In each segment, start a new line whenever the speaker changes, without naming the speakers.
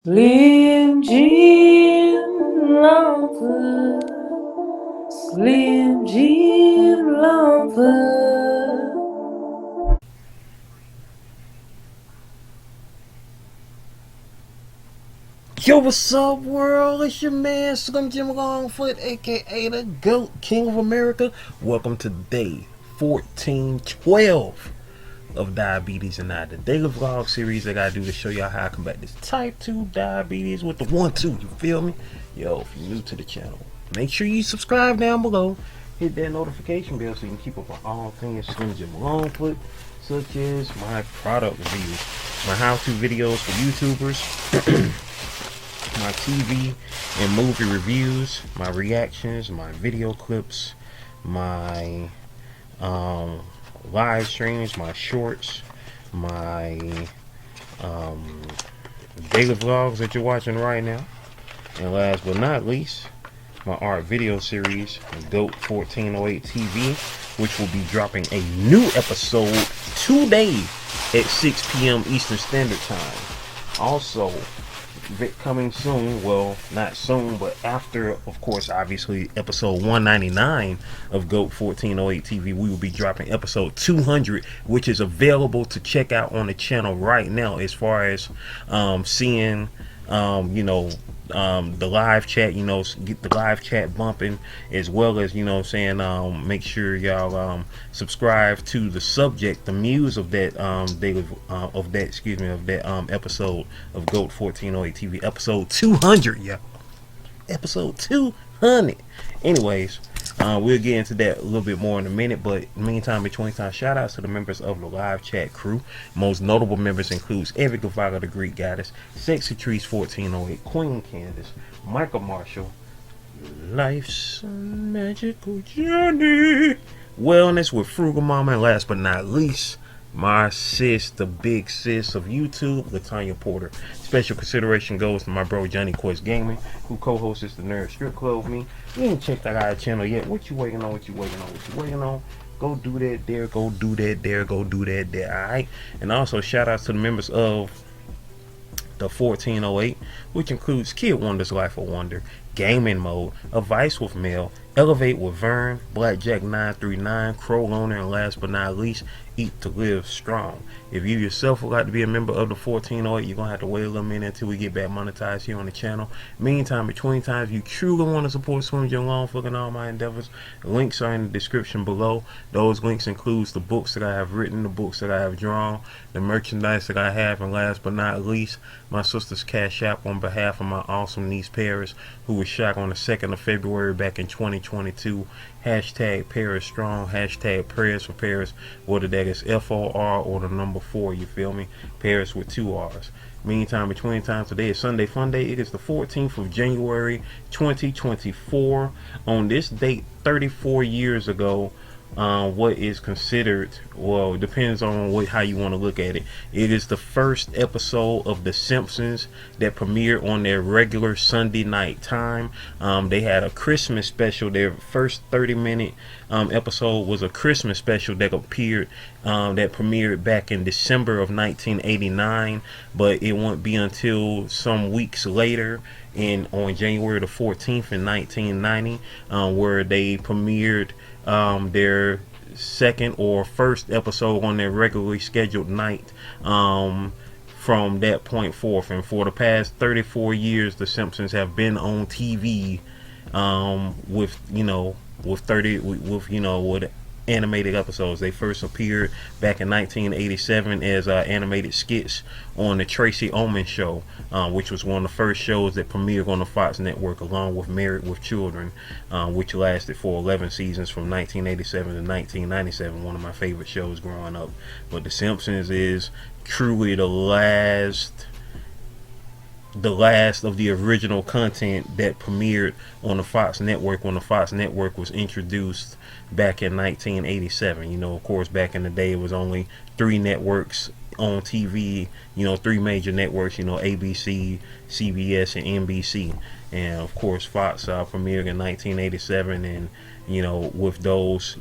Slim Jim Longfoot, Slim Jim Longfoot.
Yo, what's up, world? It's your man Slim Jim Longfoot, aka the GOAT, King of America. Welcome to day 1412 of Diabetes and I, the daily vlog series I gotta do to show y'all how I combat this type 2 diabetes with the 1-2. You feel me? Yo, if you're new to the channel, make sure you subscribe down below. Hit that notification bell so you can keep up on all things Slim Jim Longfoot, such as my product reviews, my how-to videos for YouTubers, my TV and movie reviews, my reactions, my video clips, my live streams, my shorts, my daily vlogs that you're watching right now, and last but not least, my art video series, GOAT 1408 TV, which will be dropping a new episode today at 6 p.m. Eastern Standard Time. Also, coming soon, well, not soon, but after, of course, obviously, episode 199 of GOAT 1408 TV, we will be dropping episode 200, which is available to check out on the channel right now, as far as seeing, the live chat, get the live chat bumping, as well as, make sure y'all subscribe to the subject, the muse of that episode of GOAT 1408 TV, episode 200, yeah, episode 200. Anyways, we'll get into that a little bit more in a minute, but in the meantime, between time, shout outs to the members of the live chat crew. Most notable members includes Avid, the Greek Goddess, Sexy Trees 1408, Queen Candace, Michael Marshall, Life's a Magical Journey, Wellness with Frugal Mama, and last but not least, my sis, the big sis of YouTube, Latanya Porter. Special consideration goes to my bro Johnny Quest Gaming, who co-hosts the Nerd Strip Club with me. You ain't checked that out channel yet. What you waiting on? Go do that there, go do that there, go do that there, alright? And also shout outs to the members of the 1408, which includes Kid Wonder's Life of Wonder, Gaming Mode, Advice with Mel, Elevate with Vern, Blackjack 939, Crow Loner, and last but not least, Eat to Live Strong. If you yourself would like to be a member of the 1408, you're going to have to wait a little minute until we get back monetized here on the channel. Meantime, between times, you truly want to support Slim Jim Longfoot and all my endeavors, links are in the description below. Those links includes the books that I have written, the books that I have drawn, the merchandise that I have, and last but not least, my sister's Cash App on behalf of my awesome niece Paris, who was shot on the 2nd of February back in 2022. Hashtag Paris Strong, hashtag Prayers for Paris, whether that is FOR or the number 4, you feel me? Paris with 2 R's. Meantime, between times, today is Sunday Fun Day. It is the 14th of January 2024. On this date, 34 years ago, what is considered, well, it depends on how you want to look at it. It is the first episode of The Simpsons that premiered on their regular Sunday night time. They had a Christmas special. Their first 30-minute episode was a Christmas special that appeared, that premiered back in December of 1989, but it won't be until some weeks later, on January the 14th in 1990, where they premiered their second or first episode on their regularly scheduled night, from that point forth. And for the past 34 years, The Simpsons have been on TV, with animated episodes. They first appeared back in 1987 as animated skits on the Tracy Ullman Show, which was one of the first shows that premiered on the Fox network, along with Married with Children, which lasted for 11 seasons from 1987 to 1997, one of my favorite shows growing up. But The Simpsons is truly the last of the original content that premiered on the Fox network when the Fox network was introduced back in 1987. Of course, back in the day, it was only 3 networks on TV, 3 major networks, ABC, CBS, and NBC. And of course, Fox premiered in 1987, and with those,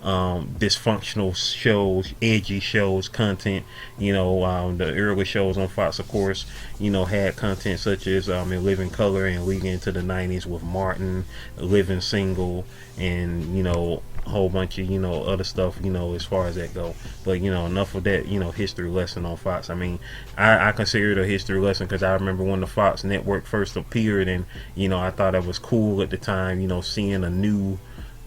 dysfunctional shows, edgy shows, content. The early shows on Fox, of course, had content such as In Living Color and leading into the 90s with Martin, Living Single, and a whole bunch of other stuff as far as that go. But enough of that history lesson on Fox. I mean, I consider it a history lesson because I remember when the Fox network first appeared, and I thought it was cool at the time, seeing a new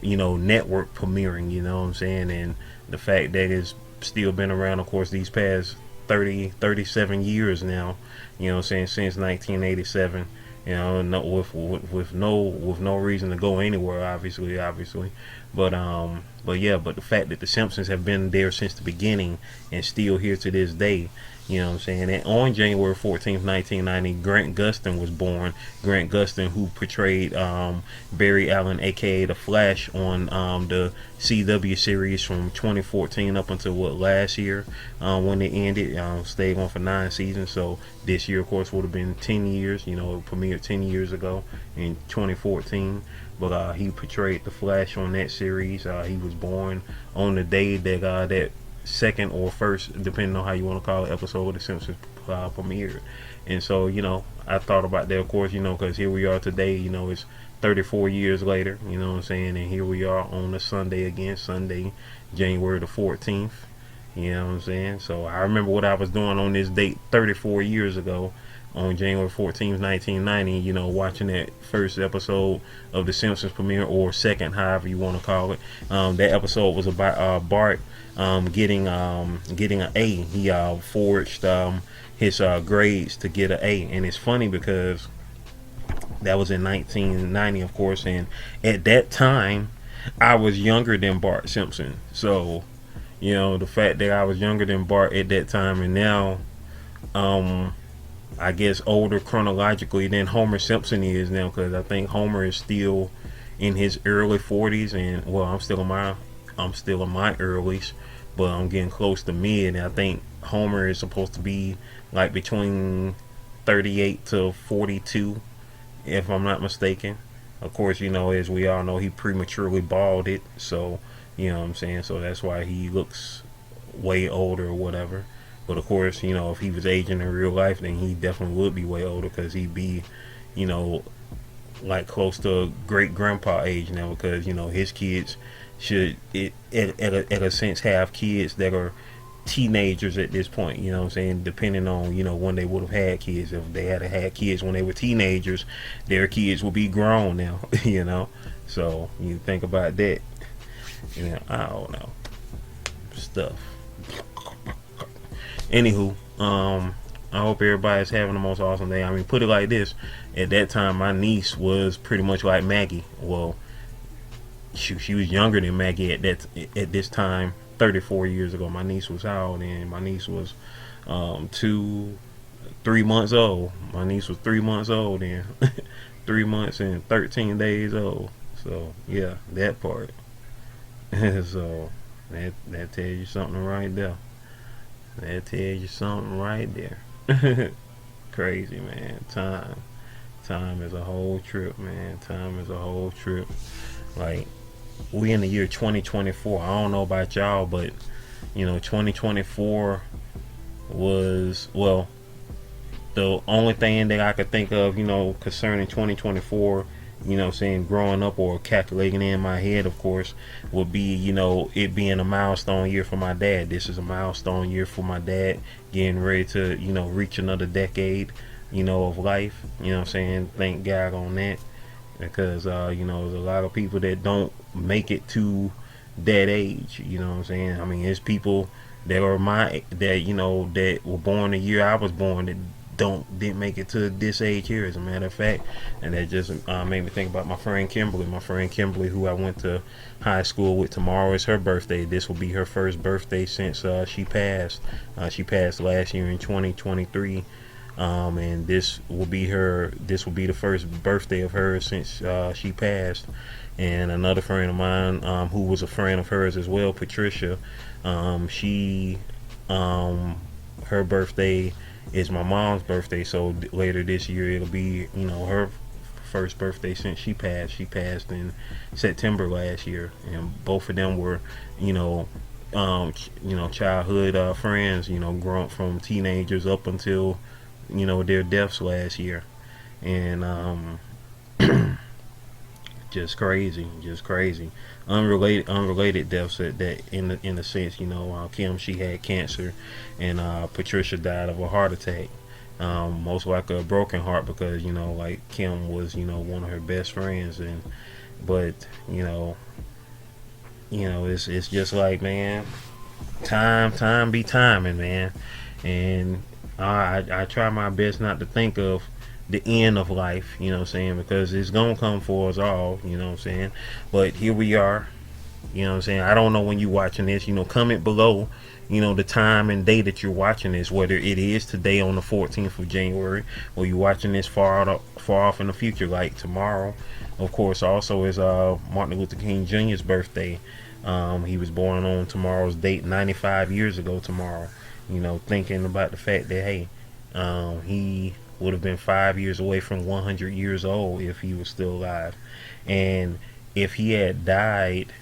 network premiering, what I'm saying, and the fact that it's still been around, of course, these past 37 years now, what I'm saying, since 1987, no, with no reason to go anywhere, obviously, but the fact that the Simpsons have been there since the beginning and still here to this day. What I'm saying? And on January 14th, 1990, Grant Gustin was born. Grant Gustin, who portrayed Barry Allen, aka The Flash, on the CW series from 2014 up until last year when it ended. Stayed on for 9 seasons. So this year, of course, would have been 10 years. It premiered 10 years ago in 2014. But he portrayed The Flash on that series. He was born on the day that second or first, depending on how you want to call it, episode of The Simpsons premiered. And so, I thought about that, of course, because here we are today, it's 34 years later, what I'm saying, and here we are on a Sunday again, Sunday, January the 14th, what I'm saying. So I remember what I was doing on this date 34 years ago, on January 14th, 1990, watching that first episode of The Simpsons premiere, or second, however you want to call it. That episode was about Bart getting an A. He forged his grades to get an A, and it's funny because that was in 1990, of course, and at that time I was younger than Bart Simpson. So the fact that I was younger than Bart at that time, and now I guess older chronologically than Homer Simpson is now, because I think Homer is still in his early 40s, and I'm still in my earlys, but I'm getting close to mid. And I think Homer is supposed to be like between 38 to 42, if I'm not mistaken. Of course, as we all know, he prematurely balded, so what I'm saying, so that's why he looks way older or whatever. But of course, if he was aging in real life, then he definitely would be way older, because he'd be, like close to great grandpa age now, because his kids should, at a sense, have kids that are teenagers at this point. What I'm saying, depending on when they would have had kids. If they had kids when they were teenagers, their kids will be grown now. So you think about that. I don't know, stuff. Anywho, I hope everybody's having the most awesome day. I mean, put it like this: at that time, my niece was pretty much like Maggie. Well, she was younger than Maggie at this time, 34 years ago. My niece was how old then? My niece was 3 months old. My niece was 3 months old then. 3 months and 13 days old. So yeah, that part. So that tells you something right there. That tells you something right there. Crazy, man. Time is a whole trip, man. Time is a whole trip. Like, we in the year 2024. I don't know about y'all, but 2024 was, the only thing that I could think of, concerning 2024, saying growing up or calculating in my head, of course, would be, it being a milestone year for my dad. This is a milestone year for my dad, getting ready to, reach another decade, of life. Thank God on that, because, there's a lot of people that don't make it to that age. I mean, there's people that are that were born the year I was born that didn't make it to this age here, as a matter of fact. And that just made me think about my friend Kimberly, who I went to high school with. Tomorrow is her birthday. This will be her first birthday since she passed. She passed last year in 2023, and this will be the first birthday of hers since she passed. And another friend of mine, who was a friend of hers as well, Patricia, her birthday is my mom's birthday, so later this year it'll be her first birthday since she passed. She passed in September last year, and both of them were, you know, childhood friends. You know, grown from teenagers up until, you know, their deaths last year, and just crazy, just crazy. Unrelated deaths that in the sense, you know, Kim, she had cancer, and Patricia died of a heart attack. Most likely a broken heart, because, you know, like, Kim was, you know, one of her best friends, and but it's just like, man, time be timing, man, and I try my best not to think of the end of life, you know what I'm saying, because it's gonna come for us all, you know what I'm saying. But here we are, you know what I'm saying. I don't know when you're watching this, you know, comment below, you know, the time and day that you're watching this, whether it is today on the 14th of January, or you're watching this far off in the future, like tomorrow. Of course, also is Martin Luther King Jr.'s birthday. He was born on tomorrow's date 95 years ago tomorrow. You know, thinking about the fact that, hey, he would have been 5 years away from 100 years old if he was still alive. And if he had died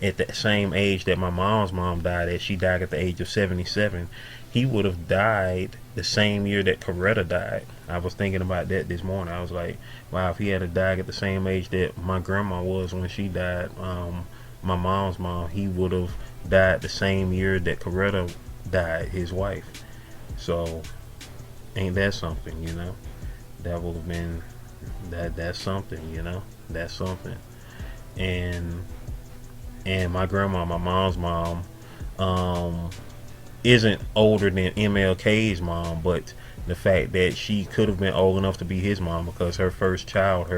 at the same age that my mom's mom died at, she died at the age of 77, he would have died the same year that Coretta died. I was thinking about that this morning. I was like, wow, if he had died at the same age that my grandma was when she died, my mom's mom, he would have died the same year that Coretta died, his wife. So ain't that something, you know? That would have been that's something, you know. That's something. And my grandma, my mom's mom, isn't older than MLK's mom, but the fact that she could have been old enough to be his mom, because her first child,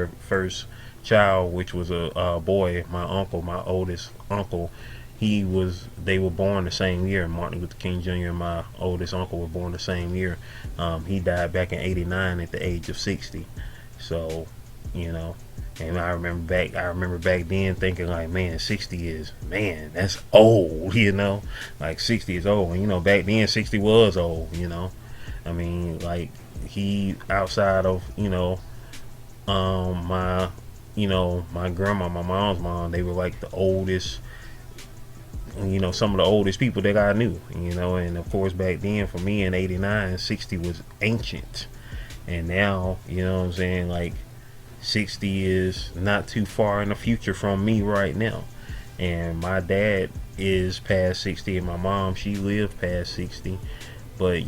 which was a boy, my uncle, my oldest uncle, they were born the same year. Martin Luther King Jr. and my oldest uncle were born the same year. He died back in '89 at the age of 60. So, you know, and I remember back then thinking, like, man, 60 is, man, that's old, you know, like 60 is old. And, you know, back then 60 was old, you know. I mean, like, he, outside of, my grandma, my mom's mom, they were like the oldest, some of the oldest people that I knew, and of course back then for me in '89, 60 was ancient. And now, you know what I'm saying, like 60 is not too far in the future from me right now. And my dad is past 60 and my mom, she lived past 60. But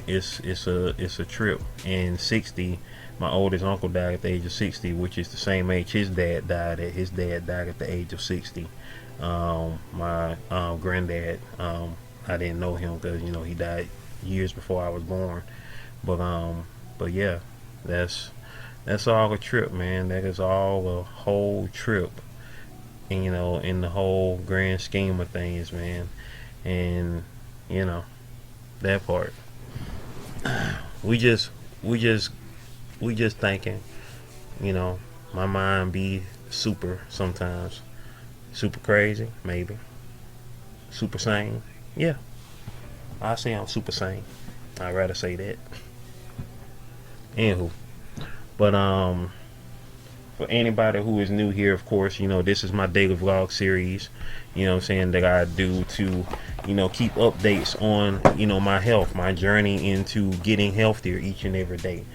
it's a trip. And 60, my oldest uncle died at the age of 60, which is the same age his dad died at. His dad died at the age of 60. My granddad, I didn't know him because he died years before I was born. But yeah, that's all a trip, man. That is all a whole trip. And, in the whole grand scheme of things, man. And that part. We just thinking, my mind be super sometimes. Super crazy, maybe. Super sane. Yeah. I say I'm super sane. I'd rather say that. Anywho. But for anybody who is new here, of course, this is my daily vlog series, that I do to, keep updates on, my health, my journey into getting healthier each and every day.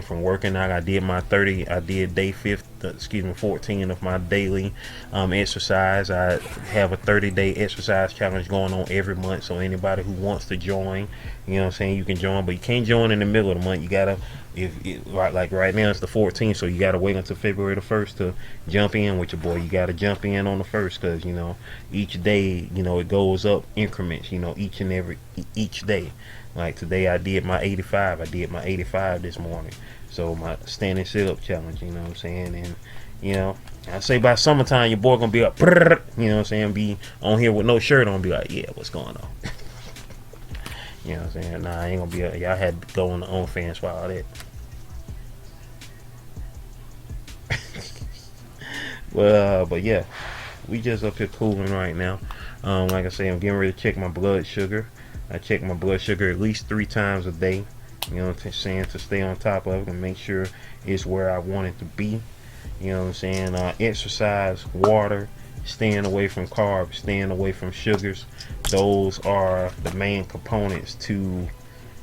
From working out, I did day 14 of my daily exercise. I have a 30-day exercise challenge going on every month. So anybody who wants to join, you can join, but you can't join in the middle of the month. You gotta, like right now it's the 14th, so you gotta wait until February the 1st to jump in with your boy. You gotta jump in on the 1st, because each day, it goes up increments, each day. Like today I did my 85. I did my 85 this morning. So my standing sit-up challenge, you know what I'm saying? And, I say by summertime your boy gonna be up, be on here with no shirt on, be like, yeah, what's going on? You know what I'm saying? Nah, I ain't gonna be y'all had to go on the OnlyFans for all that. But yeah, we just up here cooling right now. Like I say, I'm getting ready to check my blood sugar. I check my blood sugar at least 3 times a day. you know what I'm saying, to stay on top of it and make sure it's where I want it to be. You know what I'm saying? Exercise, water, staying away from carbs, staying away from sugars. Those are the main components to,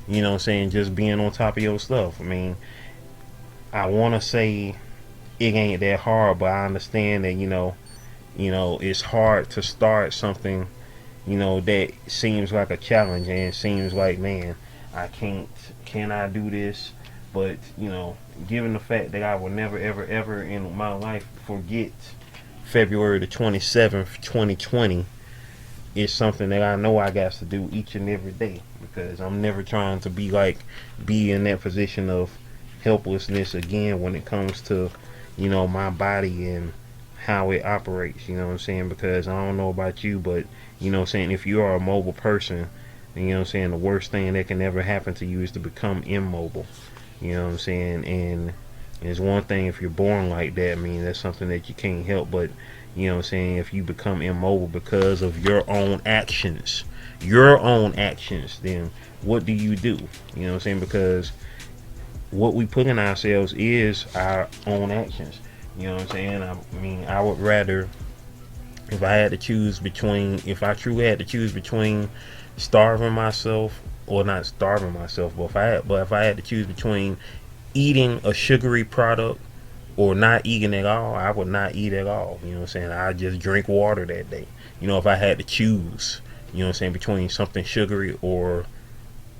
you know what I'm saying, just being on top of your stuff. I mean, I want to say it ain't that hard, but I understand that, it's hard to start something, that seems like a challenge and it seems like, man, can I do this? But, given the fact that I will never, ever, ever in my life forget February the 27th, 2020, is something that I know I got to do each and every day, because I'm never trying to be in that position of helplessness again when it comes to, my body and how it operates, you know what I'm saying? Because I don't know about you, but, if you are a mobile person, the worst thing that can ever happen to you is to become immobile. You know what I'm saying? And it's one thing if you're born like that. I mean, that's something that you can't help. But, if you become immobile because of your own actions, then what do? You know what I'm saying? Because what we put in ourselves is our own actions. You know what I'm saying? I mean, I would rather, if I truly had to choose between starving myself, or not starving myself, but if I had to choose between eating a sugary product or not eating at all, I would not eat at all. You know what I'm saying? I just drink water that day. If I had to choose, between something sugary or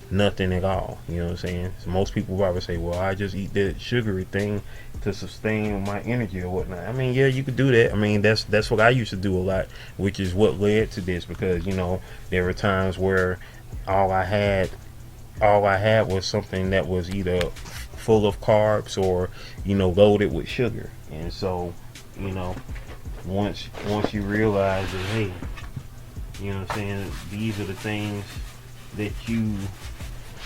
nothing at all. You know what I'm saying? So most people probably say, well, I just eat that sugary thing to sustain my energy or whatnot. I mean, yeah, you could do that. I mean, that's what I used to do a lot, which is what led to this, because there were times where all I had was something that was either full of carbs or loaded with sugar. And so once you realize that, hey, these are the things that you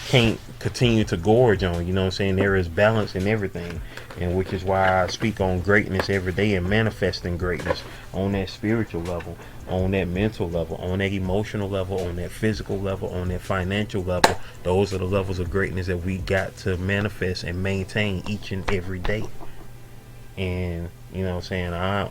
can't continue to gorge on. There is balance in everything, and which is why I speak on greatness every day and manifesting greatness on that spiritual level, on that mental level, on that emotional level, on that physical level, on that financial level. Those are the levels of greatness that we got to manifest and maintain each and every day. And I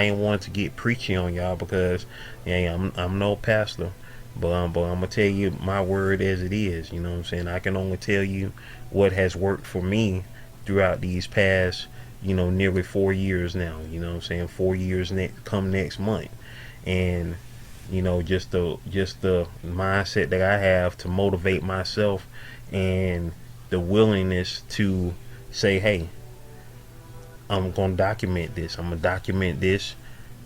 ain't want to get preachy on y'all, because I'm no pastor. But I'm gonna tell you my word as it is. I can only tell you what has worked for me throughout these past, nearly 4 years now. 4 years come next month. And just the mindset that I have to motivate myself, and the willingness to say, hey, I'm gonna document this.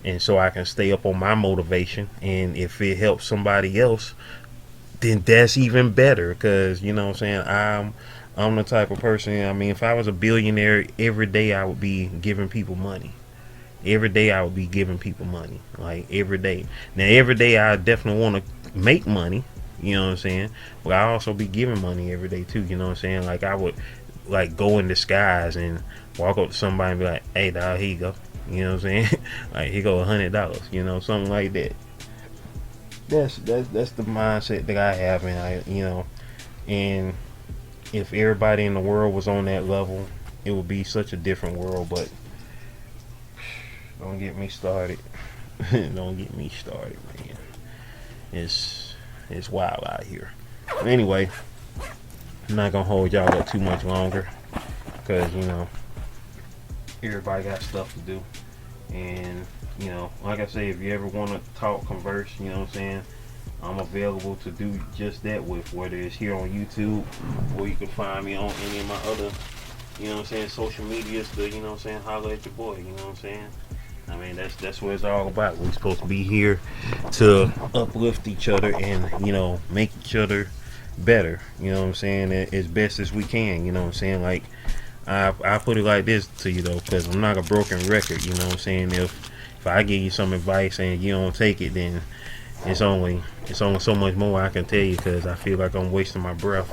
And so I can stay up on my motivation, and if it helps somebody else, then that's even better. Because I'm the type of person, I mean, if I was a billionaire, every day I would be giving people money. Like every day. Now every day I definitely want to make money, but I also be giving money every day too. Like I would go in disguise and walk up to somebody and be like, hey dog, here you go. Like, here go $100, something like that. That's the mindset that I have, and and if everybody in the world was on that level, it would be such a different world. But don't get me started. Don't get me started, man. It's wild out here. But anyway, I'm not gonna hold y'all up too much longer, because everybody got stuff to do. And like I say, if you ever want to talk, converse, I'm available to do just that with, whether it's here on YouTube, or you can find me on any of my other social medias to holler at your boy. I mean, that's what it's all about. We're supposed to be here to uplift each other and make each other better, as best as we can. Like, I put it like this to you though, because I'm not a broken record. If I give you some advice and you don't take it, then it's only so much more I can tell you, because I feel like I'm wasting my breath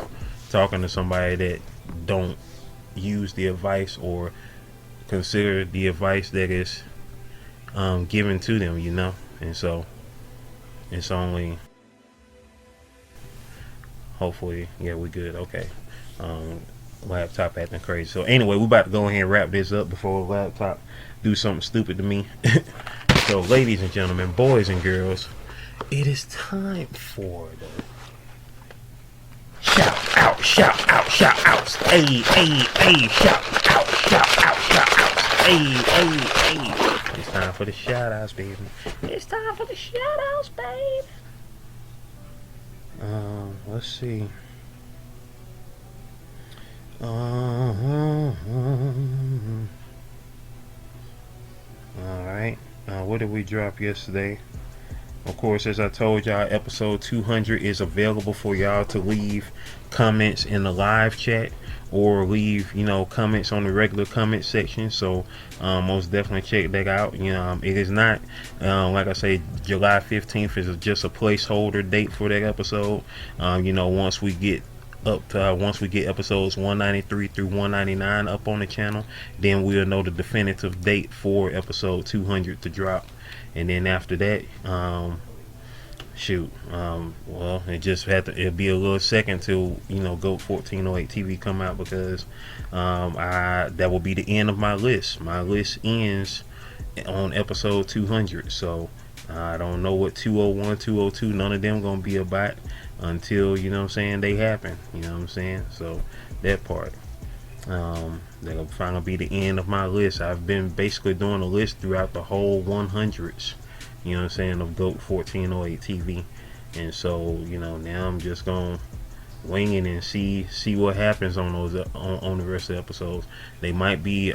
talking to somebody that don't use the advice or consider the advice that is given to them. And so it's only, hopefully, yeah, we good. Okay. Laptop acting crazy. So anyway, we about to go ahead and wrap this up before the laptop do something stupid to me. So ladies and gentlemen, boys and girls, it is time for the shout out, shout out, shout outs. Hey, hey, hey, shout out, shout out, shout outs. Hey, hey, hey. It's time for the shout outs, baby. It's time for the shout outs, baby. Let's see. Alright. What did we drop yesterday? Of course, as I told y'all, episode 200 is available for y'all to leave comments in the live chat or leave, comments on the regular comment section. So most definitely check that out. It is not, like I say, July 15th is just a placeholder date for that episode. Once we get episodes 193 through 199 up on the channel, then we'll know the definitive date for episode 200 to drop. And then after that, well, it'll be a little second till GOAT 1408 TV come out, because that will be the end of my list. My list ends on episode 200. So I don't know what 201, 202, none of them gonna be about until they happen. So that part, that'll finally be the end of my list. I've been basically doing a list throughout the whole 100s, of GOAT 1408 TV. And so, now I'm just gonna wing it and see what happens on those on the rest of the episodes. They might be,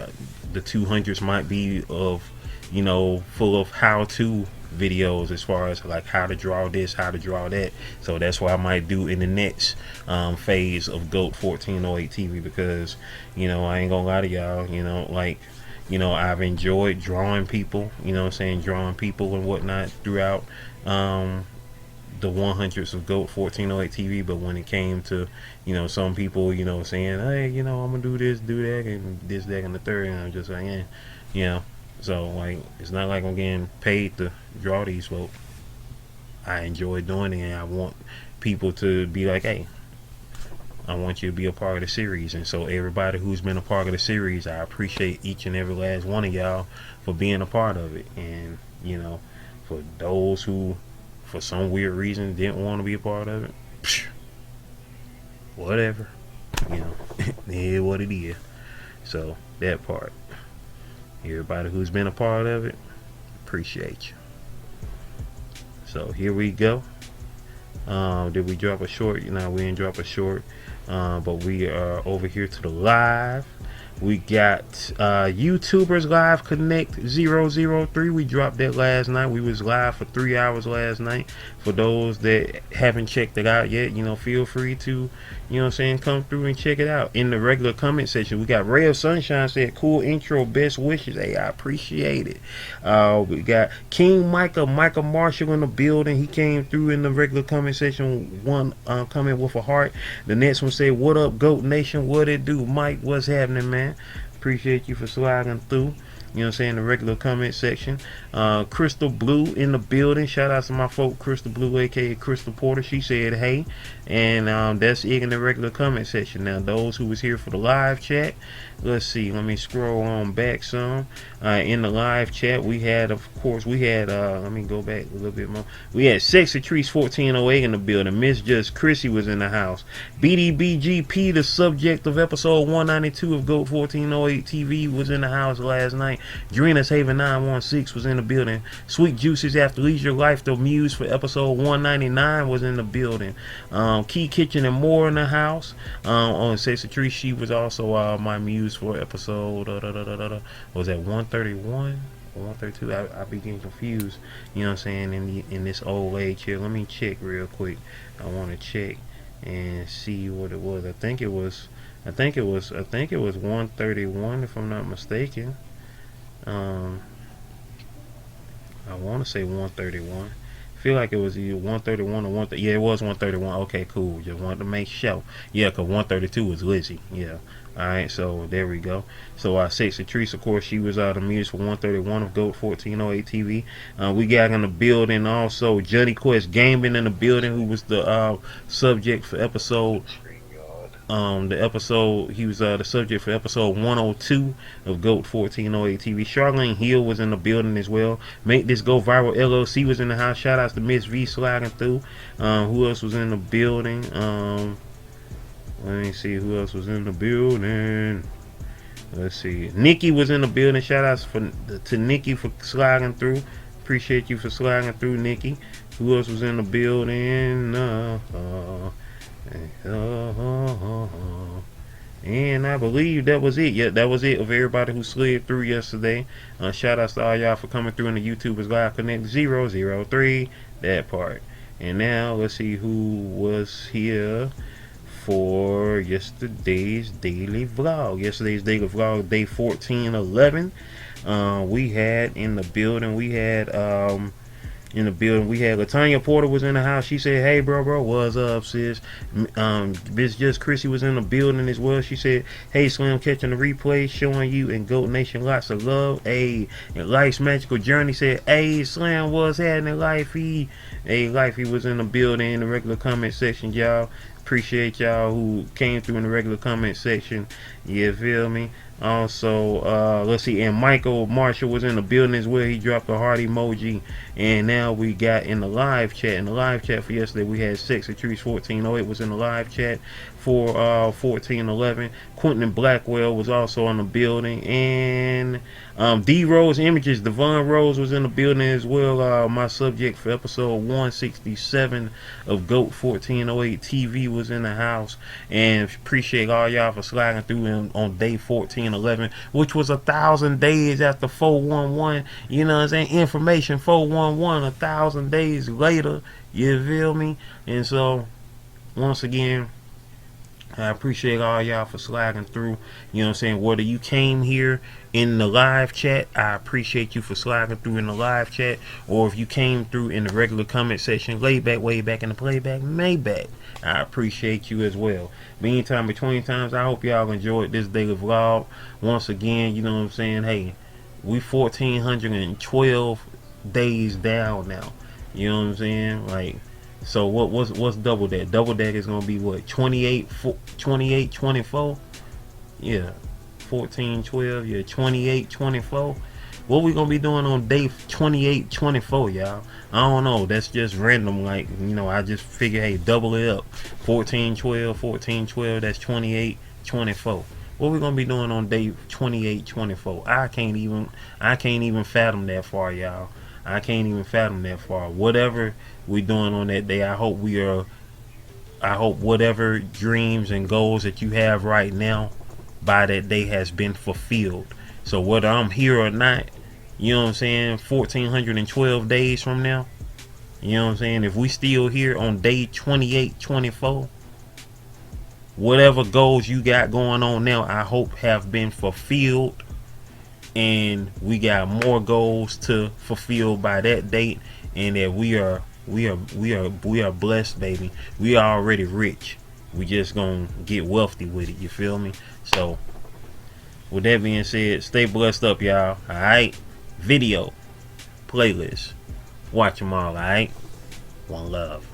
the 200s might be of, full of how-to videos as far as like how to draw this, how to draw that. So that's what I might do in the next phase of GOAT 1408 TV, because I ain't gonna lie to y'all, I've enjoyed drawing people, drawing people and whatnot throughout the 100s of GOAT 1408 TV. But when it came to some people saying, hey, I'm gonna do this, do that, and this, that, and the third, and I'm just like, so like, it's not like I'm getting paid to draw these folks. I enjoy doing it, and I want people to be like, hey, I want you to be a part of the series. And so everybody who's been a part of the series, I appreciate each and every last one of y'all for being a part of it. And for those who for some weird reason didn't want to be a part of it, whatever, it is what it is. So that part, everybody who's been a part of it, appreciate you. So here we go. Did we drop a short? We didn't drop a short, but we are over here to the live. We got YouTubers Live Connect 003. We dropped that last night. We was live for 3 hours last night. For those that haven't checked it out yet, feel free to, come through and check it out. In the regular comment section, we got Ray of Sunshine said, cool intro, best wishes. Hey, I appreciate it. We got King Michael Marshall in the building. He came through in the regular comment section. One comment with a heart. The next one said, what up, GOAT Nation? What it do? Mike, what's happening, man? Appreciate you for sliding through. The regular comment section. Crystal Blue in the building. Shout out to my folk Crystal Blue, aka Crystal Porter. She said hey. And that's it in the regular comment section. Now those who was here for the live chat, let's see, let me scroll on back some. In the live chat we had, let me go back a little bit more. We had Sexy Trees 1408 in the building. Miss Just Chrissy was in the house. BDBGP, the subject of episode 192 of GOAT 1408 TV, was in the house last night. Drina's Haven 916 was in the building. Sweet Juices After Leisure Life, the muse for episode 199, was in the building. Key Kitchen and More in the house. On Sexy Tree, she was also my muse for episode was that 131 or 132? I be getting confused, in this old age here. Let me check real quick. I want to check and see what it was. I think it was 131 if I'm not mistaken. I want to say 131. Feel like it was either 131 or 130. Yeah, it was 131. Okay, cool. Just wanted to make sure. Yeah, because 132 was Lizzie. Yeah. Alright, so there we go. So Sexy Trees, of course, she was the music for 131 of GOAT 1408 TV. We got in the building also Johnny Quest Gaming in the building, who was the subject for episode The episode, he was the subject for episode 102 of GOAT 1408 TV. Charlene Hill was in the building as well. Make This Go Viral LLC was in the house. Shout outs to Miss V sliding through. Who else was in the building? Let me see who else was in the building. Let's see. Nikki was in the building. Shout outs to Nikki for sliding through. Appreciate you for sliding through, Nikki. Who else was in the building? And I believe that was it. Yeah, that was it of everybody who slid through yesterday. Shout outs to all y'all for coming through in the YouTubers Live Connect 003. That part. And now let's see who was here for yesterday's daily vlog. Yesterday's daily vlog, day 1411. We had in the building, we had Latanya Porter was in the house. She said, "Hey, bro, what's up, sis?" Bitch Just Chrissy was in the building as well. She said, "Hey, Slim, catching the replay, showing you and Goat Nation lots of love." Hey, and Life's Magical Journey said, "Hey, Slim, what's happening, Lifey?" Hey, Lifey was in the building in the regular comment section, y'all. Appreciate y'all who came through in the regular comment section. You feel me? Also, let's see, and Michael Marshall was in the building as well. He dropped a heart emoji. And now we got in the live chat. In the live chat for yesterday, we had Sexy Trees 1408 was in the live chat for 1411. Quentin Blackwell was also in the building. And D Rose Images, Devon Rose was in the building as well. My subject for episode 167 of GOAT 1408 TV was in the house. And appreciate all y'all for sliding through on day 1411, which was 1,000 days after 411. You know what I'm saying? Information 411, 1,000 days later. You feel me? And so, once again, I appreciate all y'all for sliding through. You know what I'm saying? Whether you came here in the live chat, I appreciate you for sliding through in the live chat. Or if you came through in the regular comment section, way back in the playback, Maybach, I appreciate you as well. Meantime, between times, I hope y'all enjoyed this daily vlog. Once again, you know what I'm saying? Hey, we 1,412 days down now. You know what I'm saying? Like, so what's double that? Double that is gonna be what? 28, 24? Yeah. 14, 12, yeah, 28, 24. What we gonna be doing on day 28, 24, y'all? I don't know. That's just random. Like, you know, I just figure, hey, double it up. 14, 12, 14, 12. That's 28, 24. What we gonna be doing on day 28, 24? I can't even fathom that far, y'all. I can't even fathom that far. Whatever we doing on that day, I hope whatever dreams and goals that you have right now by that day has been fulfilled. So whether I'm here or not, you know what I'm saying, 1,412 days from now, you know what I'm saying, if we still here on day 28, 24, whatever goals you got going on now, I hope have been fulfilled. And we got more goals to fulfill by that date, and that we are blessed, baby. We are already rich. We just gonna get wealthy with it. You feel me? So, with that being said, stay blessed up, y'all. All right. Video, playlist, watch them all. All right. One love.